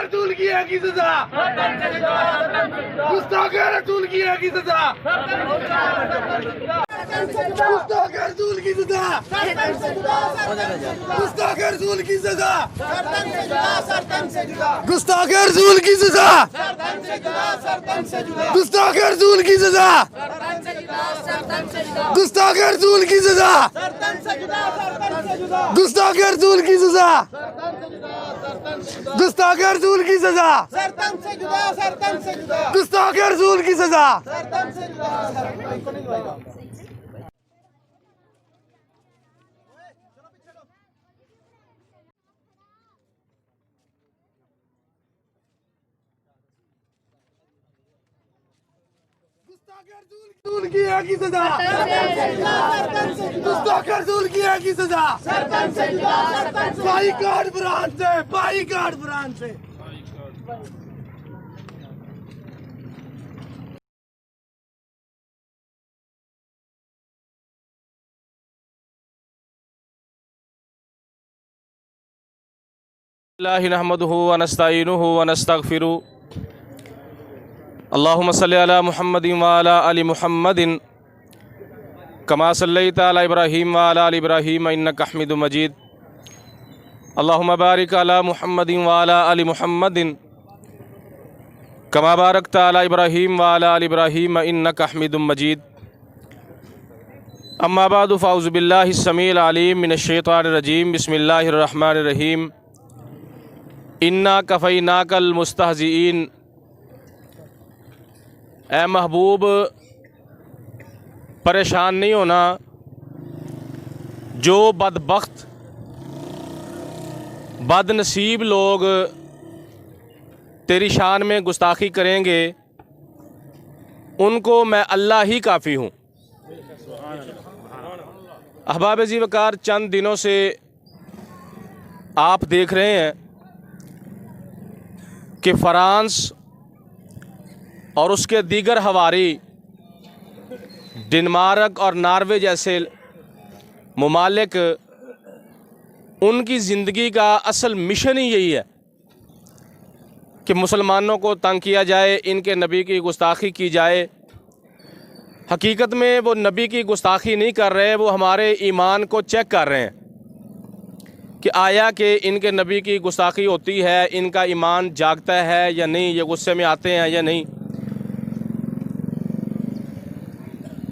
رسول کی ہے کی سزا، گستاخ رسول کی ہے کی سزا، گستاخ رسول کی سزا، گستاخ رسول کی سزا، گستاخ رسول کی سزا، گستاخ رسول کی سزا، گستاخ رسول کی سزا، گستاخ رسول کی سزا، گستاخ رسول کی سزا، گستاخ رسول کی سزا۔ رسول کی ہے کی سزا، گستاخ رسول کی ہے کی سزا، بائی کارڈ برانچ سے، بائی کارڈ برانچ سے۔ اللہ نحمدہ ونستعینہ ونستغفرہ، اللہم صلی علی محمد وعلی آل محمد کما صلیت علی ابراہیم وعلی آل ابراہیم انک حمید مجید، اللہم بارک علی محمد وعلی آل محمد کما بارکت علی ابراہیم وعلی آل ابراہیم انک حمید مجید، اما بعد فاعوذ باللہ السمیع العلیم من الشیطان الرجیم، بسم اللہ الرحمن الرحیم، انا کفیناک المستہزئین۔ اے محبوب پریشان نہیں ہونا، جو بدبخت بد نصیب لوگ تیری شان میں گستاخی کریں گے ان کو میں اللہ ہی کافی ہوں۔ احباب عزیز وقار، چند دنوں سے آپ دیکھ رہے ہیں کہ فرانس اور اس کے دیگر ہواری ڈنمارک اور ناروے جیسے ممالک، ان کی زندگی کا اصل مشن ہی یہی ہے کہ مسلمانوں کو تنگ کیا جائے، ان کے نبی کی گستاخی کی جائے۔ حقیقت میں وہ نبی کی گستاخی نہیں کر رہے، وہ ہمارے ایمان کو چیک کر رہے ہیں کہ آیا کہ ان کے نبی کی گستاخی ہوتی ہے، ان کا ایمان جاگتا ہے یا نہیں، یہ غصے میں آتے ہیں یا نہیں۔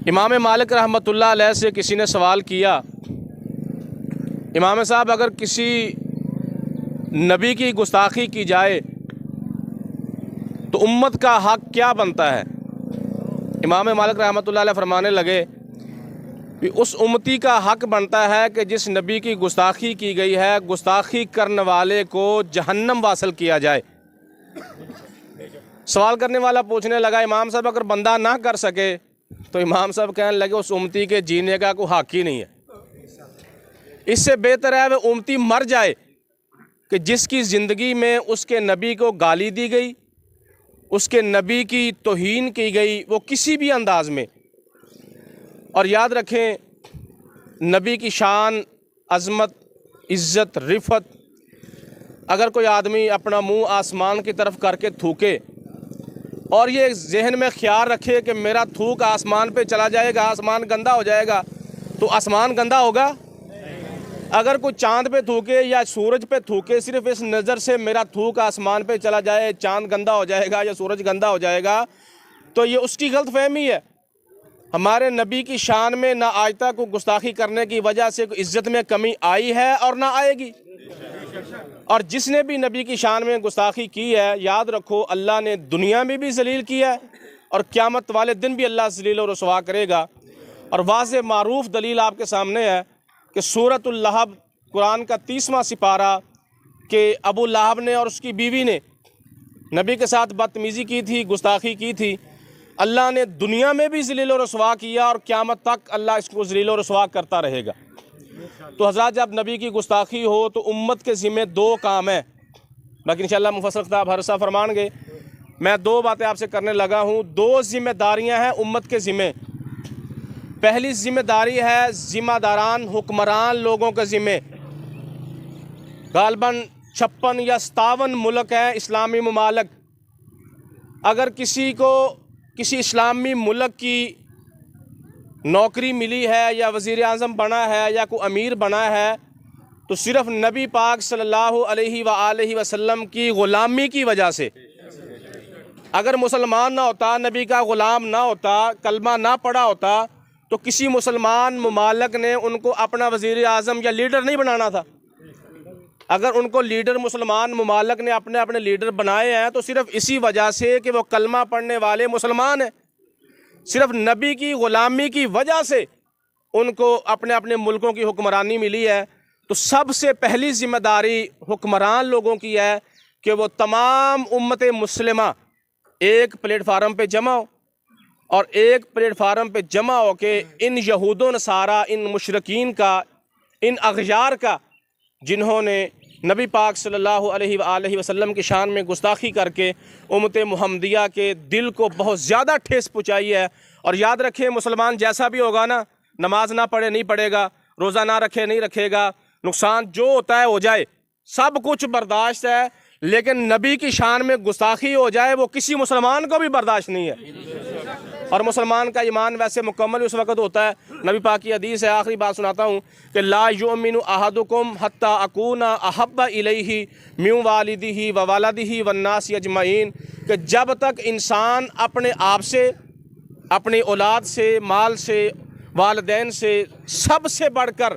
امام مالک رحمۃ اللہ علیہ سے کسی نے سوال کیا، امام صاحب اگر کسی نبی کی گستاخی کی جائے تو امت کا حق کیا بنتا ہے؟ امام مالک رحمۃ اللہ علیہ فرمانے لگے کہ اس امتی کا حق بنتا ہے کہ جس نبی کی گستاخی کی گئی ہے، گستاخی کرنے والے کو جہنم واصل کیا جائے۔ سوال کرنے والا پوچھنے لگا، امام صاحب اگر بندہ نہ کر سکے تو امام صاحب کہنے لگے اس امتی کے جینے کا کوئی حق ہی نہیں ہے۔ اس سے بہتر ہے وہ امتی مر جائے کہ جس کی زندگی میں اس کے نبی کو گالی دی گئی، اس کے نبی کی توہین کی گئی، وہ کسی بھی انداز میں۔ اور یاد رکھیں، نبی کی شان، عظمت، عزت، رفت، اگر کوئی آدمی اپنا منہ آسمان کی طرف کر کے تھوکے اور یہ ذہن میں خیال رکھے کہ میرا تھوک آسمان پہ چلا جائے گا، آسمان گندا ہو جائے گا، تو آسمان گندا ہوگا؟ اگر کوئی چاند پہ تھوکے یا سورج پہ تھوکے، صرف اس نظر سے میرا تھوک آسمان پہ چلا جائے، چاند گندا ہو جائے گا یا سورج گندا ہو جائے گا، تو یہ اس کی غلط فہمی ہے۔ ہمارے نبی کی شان میں نہ آج تک کو گستاخی کرنے کی وجہ سے کوئی عزت میں کمی آئی ہے اور نہ آئے گی۔ اور جس نے بھی نبی کی شان میں گستاخی کی ہے، یاد رکھو اللہ نے دنیا میں بھی ذلیل کیا ہے اور قیامت والے دن بھی اللہ ذلیل و رسوا کرے گا۔ اور واضح معروف دلیل آپ کے سامنے ہے کہ سورۃ اللہب قرآن کا 30واں سپارہ، کہ ابو لہب نے اور اس کی بیوی نے نبی کے ساتھ بدتمیزی کی تھی، گستاخی کی تھی، اللہ نے دنیا میں بھی ذلیل و رسوا کیا اور قیامت تک اللہ اس کو ذلیل و رسوا کرتا رہے گا۔ تو حضرات، جب نبی کی گستاخی ہو تو امت کے ذمہ دو کام ہیں، باقی انشاءاللہ مفسر خطاب ہرسا فرمان گے۔ میں دو باتیں آپ سے کرنے لگا ہوں، دو ذمہ داریاں ہیں امت کے ذمہ۔ پہلی ذمہ داری ہے ذمہ داران حکمران لوگوں کے ذمے. غالباً 56 یا 57 ملک ہیں اسلامی ممالک. اگر کسی کو کسی اسلامی ملک کی نوکری ملی ہے یا وزیر اعظم بنا ہے یا کوئی امیر بنا ہے تو صرف نبی پاک صلی اللہ علیہ وآلہ وسلم کی غلامی کی وجہ سے. اگر مسلمان نہ ہوتا، نبی کا غلام نہ ہوتا، کلمہ نہ پڑھا ہوتا تو کسی مسلمان ممالک نے ان کو اپنا وزیر اعظم یا لیڈر نہیں بنانا تھا. اگر ان کو لیڈر مسلمان ممالک نے اپنے لیڈر بنائے ہیں تو صرف اسی وجہ سے کہ وہ کلمہ پڑھنے والے مسلمان ہیں. صرف نبی کی غلامی کی وجہ سے ان کو اپنے ملکوں کی حکمرانی ملی ہے. تو سب سے pہلی ذمہ داری حکمران لوگوں کی ہے کہ وہ تمام امت مسلمہ ایک پلیٹ فارم پہ جمع ہو، اور ایک پلیٹ فارم پہ جمع ہو کے ان یہود و نصارہ، ان مشرکین کا، ان اغیار کا، جنہوں نے نبی پاک صلی اللہ علیہ وآلہ وسلم کی شان میں گستاخی کر کے امت محمدیہ کے دل کو بہت زیادہ ٹھیس پہنچائی ہے. اور یاد رکھیں، مسلمان جیسا بھی ہوگا نا، نماز نہ پڑھے نہیں پڑھے گا، روزہ نہ رکھے نہیں رکھے گا، نقصان جو ہوتا ہے ہو جائے، سب کچھ برداشت ہے، لیکن نبی کی شان میں گستاخی ہو جائے وہ کسی مسلمان کو بھی برداشت نہیں ہے. اور مسلمان کا ایمان ویسے مکمل اس وقت ہوتا ہے، نبی پاک کی حدیث ہے، آخری بات سناتا ہوں کہ لا یؤمن احدکم حتی اکون احب الیہ من والدہ وولدہ والناس اجمعین، کہ جب تک انسان اپنے آپ سے، اپنی اولاد سے، مال سے، والدین سے، سب سے بڑھ کر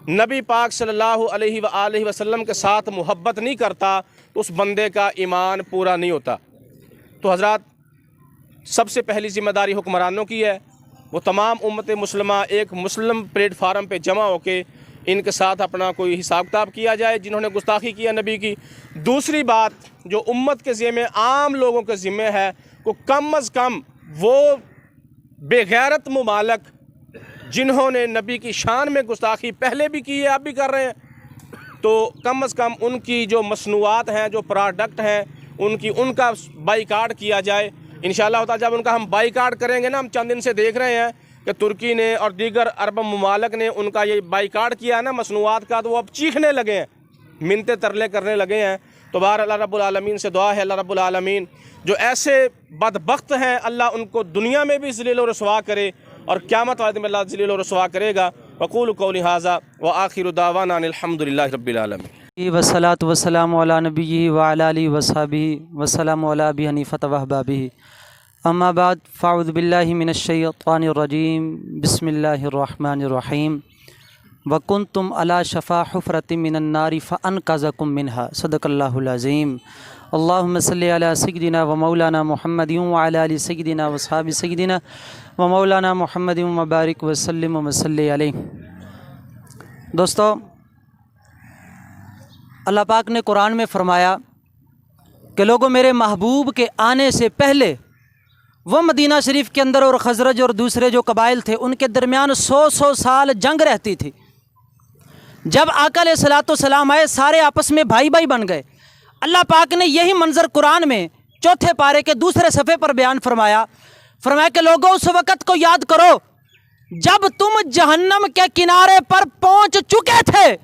نبی پاک صلی اللہ علیہ وآلہ وسلم کے ساتھ محبت نہیں کرتا تو اس بندے کا ایمان پورا نہیں ہوتا. تو حضرات، سب سے پہلی ذمہ داری حکمرانوں کی ہے، وہ تمام امت مسلمہ ایک مسلم پلیٹ فارم پہ جمع ہو کے ان کے ساتھ اپنا کوئی حساب کتاب کیا جائے جنہوں نے گستاخی کیا نبی کی. دوسری بات جو امت کے ذمے، عام لوگوں کے ذمے ہے، وہ کم از کم وہ بے غیرت ممالک جنہوں نے نبی کی شان میں گستاخی پہلے بھی کی ہے، اب بھی کر رہے ہیں، تو کم از کم ان کی جو مصنوعات ہیں، جو پروڈکٹ ہیں، ان کا بائیکاٹ کیا جائے. انشاءاللہ تعالی جب ان کا ہم بائیکاٹ کریں گے نا، ہم چند دن سے دیکھ رہے ہیں کہ ترکی نے اور دیگر عرب ممالک نے ان کا یہ بائیکاٹ کیا ہے نا مسنوعات کا، تو وہ اب چیخنے لگے ہیں، منتیں ترلے کرنے لگے ہیں. تو بہر اللہ رب العالمین سے دعا ہے، اللہ رب العالمین جو ایسے بدبخت ہیں اللہ ان کو دنیا میں بھی ذلیل و رسوا کرے اور قیامت والے دن میں اللہ ذلیل و رسوا کرے گا. وقول قولی ھذا وآخر دعوانا ان الحمد للہ رب العالمین. والصلاة والسلام علی نبیہ وعلی آلہ وصحبہ وسلم علی ابی حنیفہ واحبابہ. اما بعد، فاعوذ باللہ من الشیطان الرجیم، بسم اللہ الرحمن الرحیم. وکنتم علی شفا حفرۃ من النار فانقذکم منہا. صدق اللہ العظیم. اللہم صلی علی سیدنا و مولانا محمد وعلی آل سیدنا و اصحاب سیدنا و مولانا محمد وبارک وسلم وصلی علیہ. دوستو، اللہ پاک نے قرآن میں فرمایا کہ لوگوں، میرے محبوب کے آنے سے پہلے وہ مدینہ شریف کے اندر اور خزرج اور دوسرے جو قبائل تھے ان کے درمیان 100 سال جنگ رہتی تھی. جب آقا علیہ الصلوۃ والسلام آئے، سارے آپس میں بھائی بھائی بن گئے. اللہ پاک نے یہی منظر قرآن میں 4 پارے کے دوسرے صفحے پر بیان فرمایا کہ لوگوں، اس وقت کو یاد کرو جب تم جہنم کے کنارے پر پہنچ چکے تھے،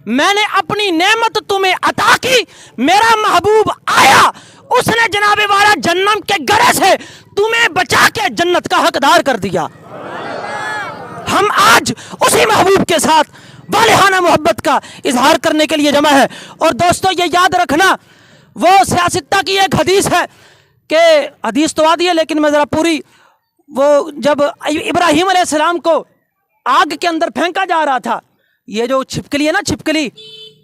میں نے اپنی نعمت تمہیں عطا کی، میرا محبوب آیا، اس نے جناب والا جہنم کے گڑھے سے تمہیں بچا کے جنت کا حقدار کر دیا. ہم آج اسی محبوب کے ساتھ والہانہ محبت کا اظہار کرنے کے لیے جمع ہے. اور دوستو، یہ یاد رکھنا، وہ سیاستہ کی ایک حدیث ہے کہ حدیث تو آدھی ہے لیکن میں ذرا پوری، وہ جب ابراہیم علیہ السلام کو آگ کے اندر پھینکا جا رہا تھا، یہ جو چھپکلی ہے نا، چھپکلی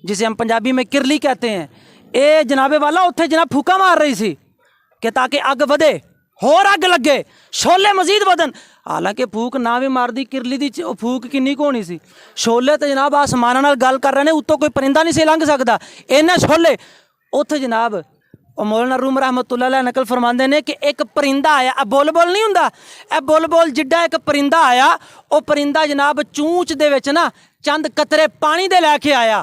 جسے ہم پنجابی میں کرلی کہتے ہیں، اے جناب والا اتھے جناب پھوکا مار رہی سی کہ تاکہ اگ ودے، ہور اگ لگے، شولے مزید ودن. حالانکہ پھوک نہ بھی مار دی، کرلی دی پھوک کنی کو ہونی سی. شولے تو جناب آسمان نال گل کر رہے ہیں، اتوں کوئی پرندہ نہیں سی لنگ سکتا، اینے شولے اتھے جناب. اور مولانا روم رحمۃ اللہ علیہ نقل فرماندے نے کہ ایک پرندہ آیا، اب بول بول نہیں ہوندا، اے بول بول جڈا ایک پرندہ آیا، او پرندہ جناب چونچ دے وچ نا چند قطرے پانی دے لے کے آیا،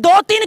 2-3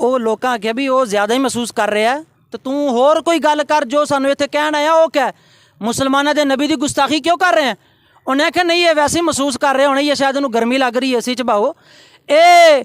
ਉਹ ਲੋਕਾਂ ਆਖਿਆ ਵੀ ਉਹ ਜ਼ਿਆਦਾ ਹੀ ਮਹਿਸੂਸ ਕਰ ਰਿਹਾ, ਤੇ ਤੂੰ ਹੋਰ ਕੋਈ ਗੱਲ ਕਰ ਜੋ ਸਾਨੂੰ ਇੱਥੇ ਕਹਿਣ ਆਇਆ। ਉਹ ਕਿਹਾ ਮੁਸਲਮਾਨਾਂ ਦੇ ਨਬੀ ਦੀ ਗੁਸਤਾਖੀ ਕਿਉਂ ਕਰ ਰਹੇ ਹੈ? ਉਹਨੇ ਆਖਿਆ ਨਹੀਂ ਇਹ ਵੈਸੇ ਹੀ ਮਹਿਸੂਸ ਕਰ ਰਿਹਾ ਹੋਣਾ, ਇਹ ਸ਼ਾਇਦ ਉਹਨੂੰ ਗਰਮੀ ਲੱਗ ਰਹੀ ਹੈ, ਏਸੀ 'ਚ ਬਾਓ, ਇਹ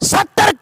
70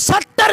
70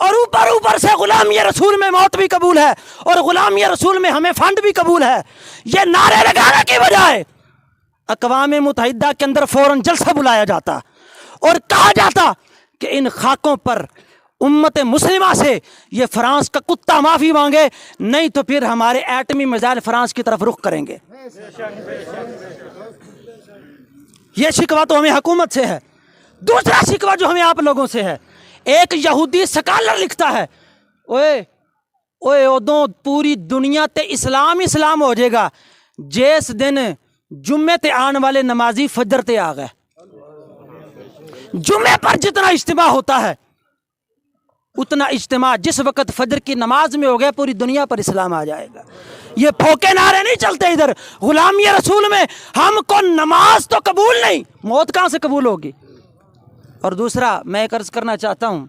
اور اوپر اوپر سے غلامی رسول میں موت بھی قبول ہے اور غلامی رسول میں ہمیں فنڈ بھی قبول ہے. یہ نعرے لگانے کی بجائے اقوام متحدہ کے اندر فوراً جلسہ بلایا جاتا اور کہا جاتا کہ ان خاکوں پر امت مسلمہ سے یہ فرانس کا کتا معافی مانگے، نہیں تو پھر ہمارے ایٹمی میزائل فرانس کی طرف رخ کریں گے. یہ شکوہ تو ہمیں حکومت سے ہے. دوسرا شکوہ جو ہمیں آپ لوگوں سے ہے، ایک یہودی سکالر لکھتا ہے اوے ادوں پوری دنیا تے اسلام ہو جائے گا جس دن جمعے تے آن والے نمازی فجر تے آ گئے. جمعے پر جتنا اجتماع ہوتا ہے اتنا اجتماع جس وقت فجر کی نماز میں ہو گیا پوری دنیا پر اسلام آ جائے گا. یہ پھوکے نعرے نہیں چلتے ادھر. غلامی رسول میں ہم کو نماز تو قبول نہیں، موت کہاں سے قبول ہوگی؟ اور دوسرا میں ایک عرض کرنا چاہتا ہوں،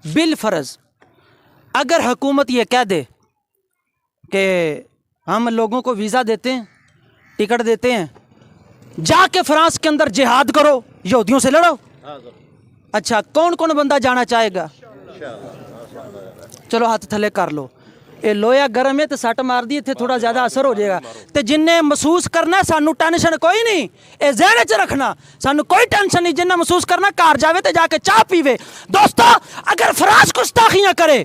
بالفرض اگر حکومت یہ کہہ دے کہ ہم لوگوں کو ویزا دیتے ہیں، ٹکٹ دیتے ہیں، جا کے فرانس کے اندر جہاد کرو، یہودیوں سے لڑو، اچھا کون کون بندہ جانا چاہے گا؟ چلو ہاتھ تھلے کر لو. یہ لویا گرم ہے تو سٹ مار دی تھے تھوڑا زیادہ اثر ہو جائے گا. تو جن نے محسوس کرنا سانو ٹینشن کوئی نہیں، اے ذہن چ رکھنا سانو کوئی ٹینشن نہیں. جن نے محسوس کرنا کار جاوے تو جا کے چاہ پیوے. دوستو اگر فرانس گستاخیاں کرے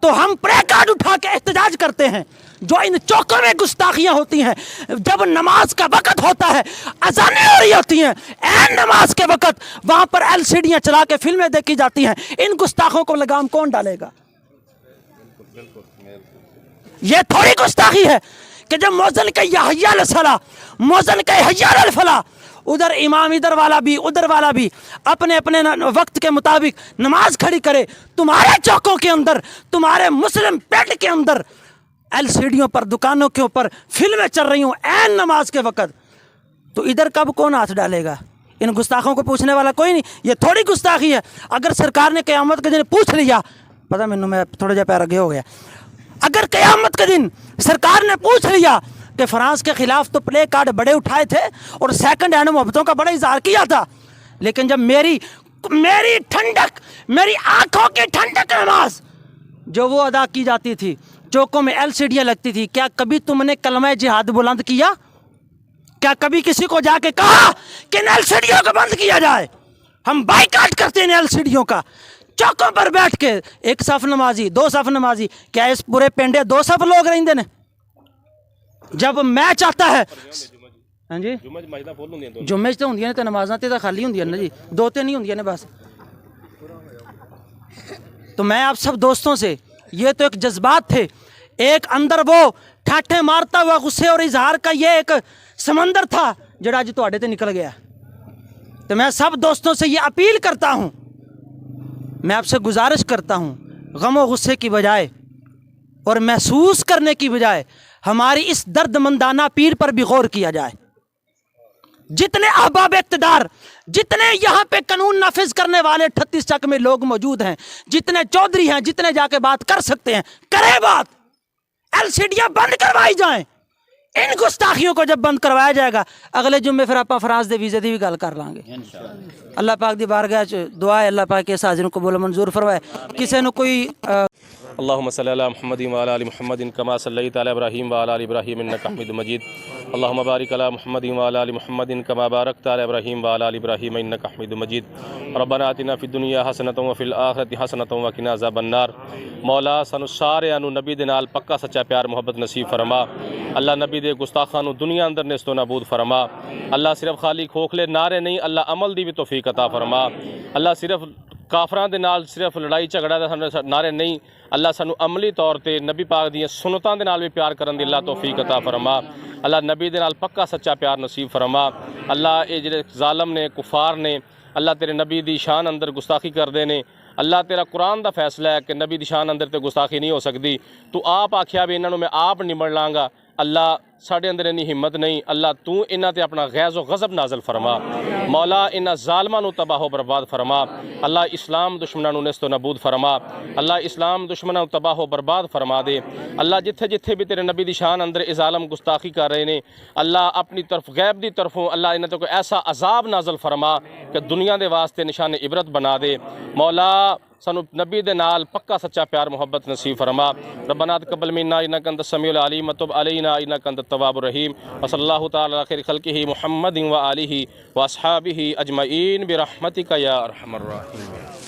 تو ہم پرے کارڈ اٹھا کے احتجاج کرتے ہیں. جو ان چوکوں میں گستاخیاں ہوتی ہیں، جب نماز کا وقت ہوتا ہے، اذانیں ہو رہی ہوتی ہیں، این نماز کے وقت وہاں پر LCDیاں چلا کے فلمیں دیکھی جاتی ہیں، ان گستاخوں کو لگام کون ڈالے گا؟ یہ تھوڑی گستاخی ہے کہ جب مؤذن کہ یا حی علی الصلاۃ، مؤذن کہ حی علی الفلاح، ادھر امام ادھر والا بھی ادھر والا بھی اپنے اپنے وقت کے مطابق نماز کھڑی کرے. تمہارے چوکوں کے اندر، تمہارے مسلم پیٹ کے اندر LCDیوں پر، دکانوں کے اوپر فلمیں چل رہی ہوں این نماز کے وقت، تو ادھر کب کون ہاتھ ڈالے گا؟ ان گستاخوں کو پوچھنے والا کوئی نہیں. یہ تھوڑی گستاخی ہے. اگر سرکار نے قیامت کے دن پوچھ لیا، پتہ میں تھوڑا جا پیر آگے ہو گیا، اگر قیامت کے دن سرکار نے پوچھ لیا کہ فرانس کے خلاف تو پلے کارڈ بڑے اٹھائے تھے اور سیکنڈ ہینڈ محبتوں کا بڑا اظہار کیا تھا، لیکن جب میری ٹھنڈک، میری آنکھوں کی ٹھنڈک نماز جو وہ ادا کی جاتی تھی، چوکوں میں LCDیاں لگتی تھی، کیا کبھی تم نے کلمہ جہاد بلند کیا؟ کیا کبھی کسی کو جا کے کہا کہ ان LCDیوں کو بند کیا جائے؟ ہم بائیکاٹ کرتے ہیں LCDیوں کا. چوکوں پر بیٹھ کے ایک صف نمازی، دو صف نمازی، کیا اس پورے پنڈے دو صف لوگ رہندے نے؟ جب میچ آتا ہے، ہاں جی جمعے تو ہوندیاں نے تے نمازاں تے خالی ہوندیاں نے جی، دو تے نہیں ہوندیاں نے بس. تو میں آپ سب دوستوں سے، یہ تو ایک جذبات تھے، ایک اندر وہ ٹھاٹھے مارتا ہوا غصے اور اظہار کا یہ ایک سمندر تھا جڑا اج تواڈے تے نکل گیا. تو میں سب دوستوں سے یہ اپیل کرتا ہوں، میں آپ سے گزارش کرتا ہوں، غم و غصے کی بجائے اور محسوس کرنے کی بجائے ہماری اس درد مندانہ پیر پر بھی غور کیا جائے. جتنے احباب اقتدار، جتنے یہاں پہ قانون نافذ کرنے والے 38 چک میں لوگ موجود ہیں، جتنے چودھری ہیں، جتنے جا کے بات کر سکتے ہیں، کریں بات. LCDیاں بند کروائی جائیں. ان گستاخیوں کو جب بند کروایا جائے گا، اگلے جمعے پھر آپ فرانس دے ویزے دی بھی گل کر لیں گے. اللہ پاک دی بارگاہ چ دعا ہے اللہ پاک کے حاضروں کو قبول منظور فرمائے. کسی نے کوئی اللهم صل على محمد وعلى ال محمد كما صليت على ابراهيم وعلى ال ابراهيم انك حميد مجيد. اللهم بارك على محمد وعلى ال محمد كما باركت على ابراهيم وعلى ال ابراهيم انك حميد مجيد. ربنا آتنا في الدنيا حسنة وفي الآخرة حسنة وقنا عذاب النار. مولا سانو سارے انو نبی دے نال پکا سچا پیار محبت نصیب فرما. اللہ نبی دے گستاخاں نو دنیا اندر نیستو نابود فرما. اللہ صرف خالی کھوکھلے نعرے نہیں، اللہ عمل دی بھی توفیق عطا فرما. اللہ صرف کافران دے نال صرف لڑائی جھگڑا دے نعرے نہیں، اللہ سانو عملی طور تے نبی پاک دیاں سنتاں دے نال بھی پیار کرن دی اللہ توفیق عطا فرما. اللہ نبی دے نال پکا سچا پیار نصیب فرما. اللہ اے جڑے ظالم نے، کفار نے، اللہ تیرے نبی دی شان اندر گستاخی کردے نے، اللہ تیرا قرآن دا فیصلہ ہے کہ نبی دی شان اندر تے گستاخی نہیں ہو سکتی. تو آپ آکھیا بھی انہاں نوں میں آپ نمڑ لاں گا. اللہ ساڈے اندر اینی ہمت نہیں، اللہ تو انہاں تے اپنا غیظ و غضب نازل فرما، مولا انہاں ظالماں نو تباہ و برباد فرما، اللہ اسلام دشمناں نو نیست و نابود فرما، اللہ اسلام دشمناں نو تباہ و برباد فرما دے، اللہ جتھے جتھے بھی تیرے نبی دی شان اندر اے ظالم گستاخی کر رہے نے، اللہ اپنی طرف غیب دی طرفوں اللہ انہاں تے کوئی ایسا عذاب نازل فرما کہ دنیا دے واسطے نشان عبرت بنا دے، مولا سانو نبی دے نال پکا سچا پیار محبت نصیب فرما، ربنا تقبل منا انک انت السمیع العلیم وتب علینا انک انت التواب الرحیم، وصلی اللہ تعالی علی خیر خلقہ محمد و آلہ و اصحابہ اجمعین برحمتک یا ارحم الراحمین۔